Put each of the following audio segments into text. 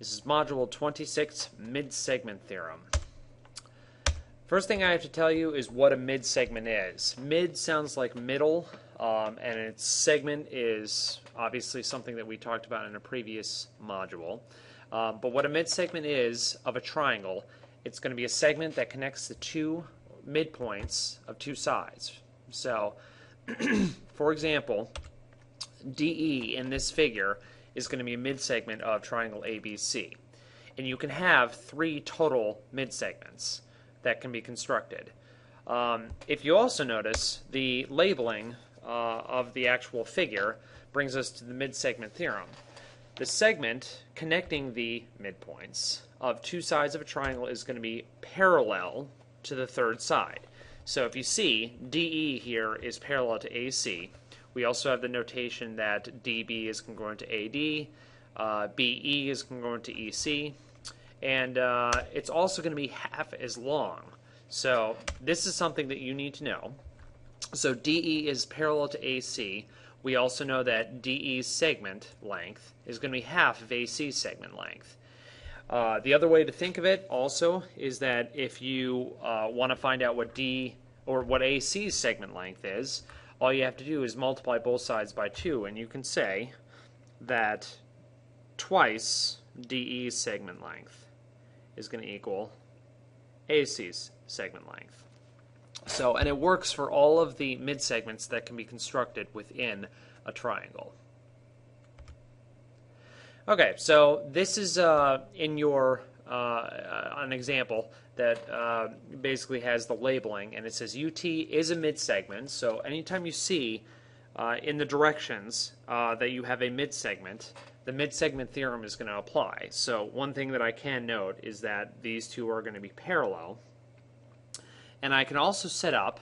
This is Module 26, Midsegment Theorem. First thing I have to tell you is what a midsegment is. Mid sounds like middle, and its segment is obviously something that we talked about in a previous module. But what a midsegment is of a triangle, it's going to be a segment that connects the two midpoints of two sides. So, for example, DE in this figure is going to be a midsegment of triangle ABC. And you can have three total midsegments that can be constructed. If you also notice, the labeling of the actual figure brings us to the midsegment theorem. The segment connecting the midpoints of two sides of a triangle is going to be parallel to the third side. So if you see, DE here is parallel to AC. We also have the notation that DB is congruent to AD, BE is congruent to EC, and it's also going to be half as long. So this is something that you need to know. So DE is parallel to AC. We also know that DE's segment length is going to be half of AC's segment length. The other way to think of it also is that if you want to find out what what AC's segment length is, all you have to do is multiply both sides by 2, and you can say that twice DE's segment length is going to equal AC's segment length. So, and it works for all of the midsegments that can be constructed within a triangle. Okay, so this is in your an example that basically has the labeling, and it says UT is a midsegment. So anytime you see in the directions that you have a midsegment, the midsegment theorem is going to apply. So one thing that I can note is that these two are going to be parallel, and I can also set up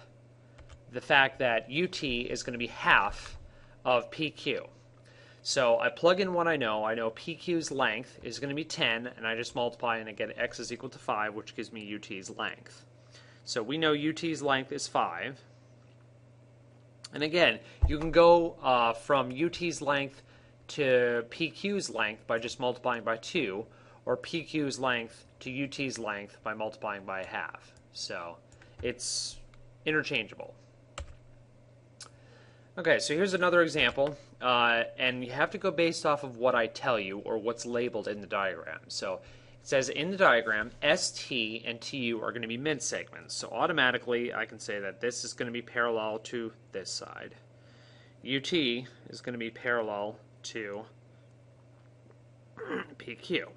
the fact that UT is going to be half of PQ. So I plug in what I know. I know PQ's length is going to be 10, and I just multiply and I get x is equal to 5, which gives me UT's length. So we know UT's length is 5. And again, you can go from UT's length to PQ's length by just multiplying by 2, or PQ's length to UT's length by multiplying by half. So it's interchangeable. Okay, so here's another example, and you have to go based off of what I tell you or what's labeled in the diagram. So it says in the diagram, ST and TU are going to be midsegments. So automatically I can say that this is going to be parallel to this side. UT is going to be parallel to PQ.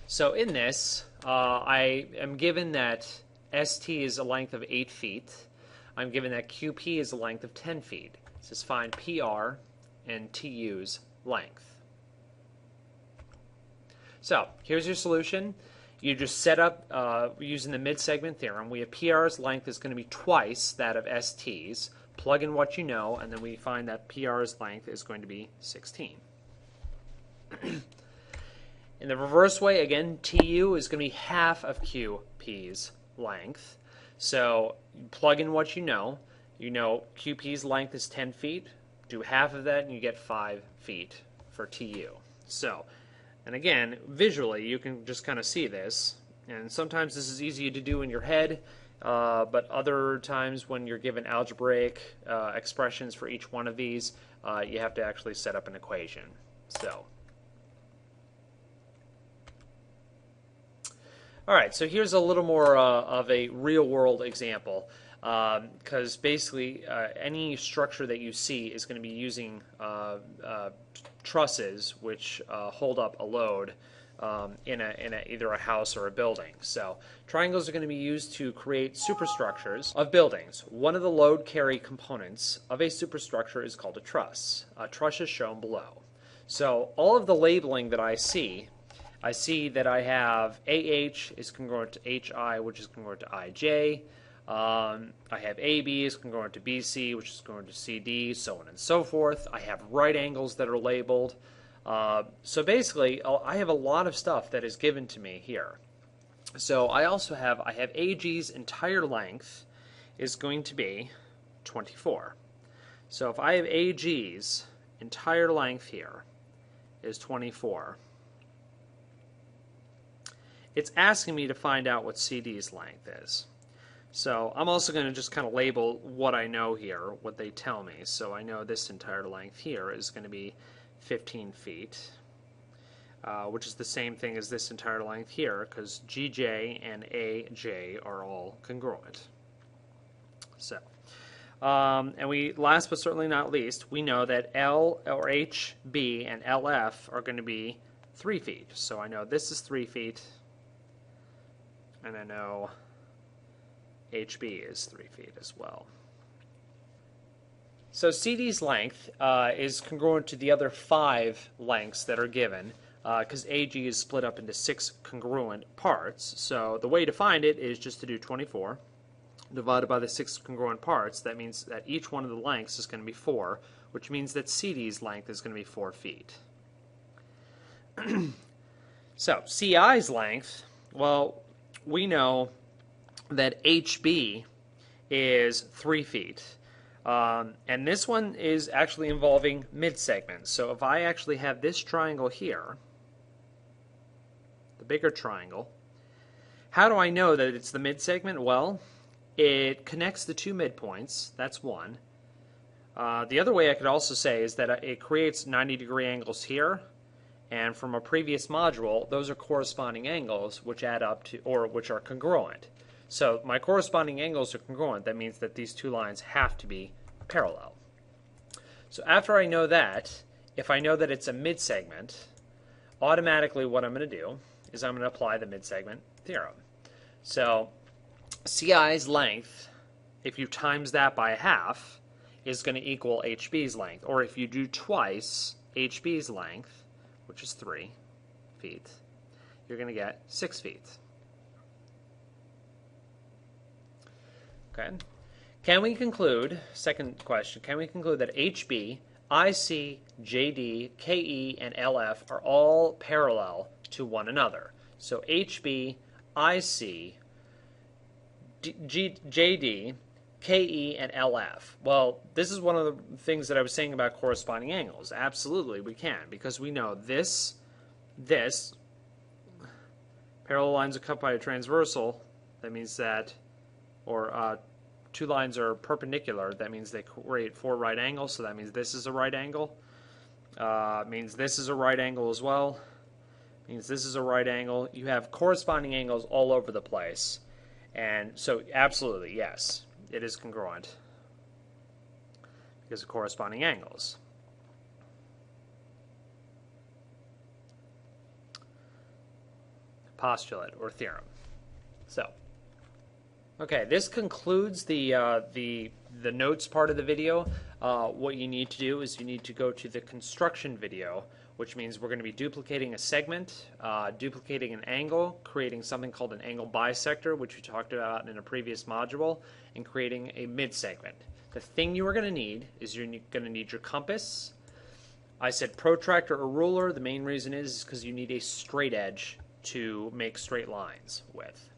So in this, I am given that ST is a length of 8 feet. I'm given that QP is a length of 10 feet. It says find PR and TU's length. So here's your solution. You just set up using the midsegment theorem. We have PR's length is going to be twice that of ST's. Plug in what you know, and then we find that PR's length is going to be 16. In the reverse way, again, TU is going to be half of QP's length. So plug in what you know. You know QP's length is 10 feet. Do half of that and you get 5 feet for TU. So, and again, visually you can just kind of see this. And sometimes this is easy to do in your head, but other times when you're given algebraic expressions for each one of these, you have to actually set up an equation. So. All right, so here's a little more of a real-world example, because basically any structure that you see is going to be using trusses which hold up a load in either a house or a building. So triangles are going to be used to create superstructures of buildings. One of the load carry components of a superstructure is called a truss. A truss is shown below. So all of the labeling that I see that I have AH is congruent to HI, which is congruent to IJ. I have AB is congruent to BC, which is congruent to CD, so on and so forth. I have right angles that are labeled. So basically, I have a lot of stuff that is given to me here. So I have AG's entire length is going to be 24. So if I have AG's entire length here is 24, it's asking me to find out what CD's length is. So I'm also going to just kind of label what I know here, what they tell me. So I know this entire length here is going to be 15 feet, which is the same thing as this entire length here, because GJ and AJ are all congruent. So, and we, last but certainly not least, we know that L or HB and LF are going to be 3 feet. So I know this is 3 feet, and I know HB is 3 feet as well. So CD's length is congruent to the other 5 lengths that are given, because AG is split up into 6 congruent parts. So the way to find it is just to do 24 divided by the 6 congruent parts. That means that each one of the lengths is going to be 4, which means that CD's length is going to be 4 feet. So CI's length, well, we know that HB is 3 feet. And this one is actually involving midsegments. So if I actually have this triangle here, the bigger triangle, how do I know that it's the midsegment? Well, it connects the 2 midpoints. That's one. The other way I could also say is that it creates 90-degree angles here. And from a previous module, those are corresponding angles which add up to, or which are congruent. So my corresponding angles are congruent. That means that these 2 lines have to be parallel. So after I know that, if I know that it's a midsegment, automatically what I'm going to do is I'm going to apply the midsegment theorem. So CI's length, if you times that by half, is going to equal HB's length. Or if you do twice HB's length, which is 3 feet, you're going to get 6 feet. Okay. Can we conclude, second question, can we conclude that HB, IC, JD, KE, and LF are all parallel to one another? So HB, IC, JD, KE, and LF. Well, this is one of the things that I was saying about corresponding angles. Absolutely, we can, because we know this, parallel lines are cut by a transversal. That means that, or 2 lines are perpendicular. That means they create 4 right angles. So that means this is a right angle. Means this is a right angle as well. Means this is a right angle. You have corresponding angles all over the place. And so absolutely, yes, it is congruent because of corresponding angles. Postulate or theorem. So, okay, this concludes the notes part of the video. What you need to do is you need to go to the construction video, which means we're going to be duplicating a segment, duplicating an angle, creating something called an angle bisector, which we talked about in a previous module, and creating a midsegment. The thing you are going to need is you're going to need your compass. I said protractor or ruler. The main reason is because you need a straight edge to make straight lines with.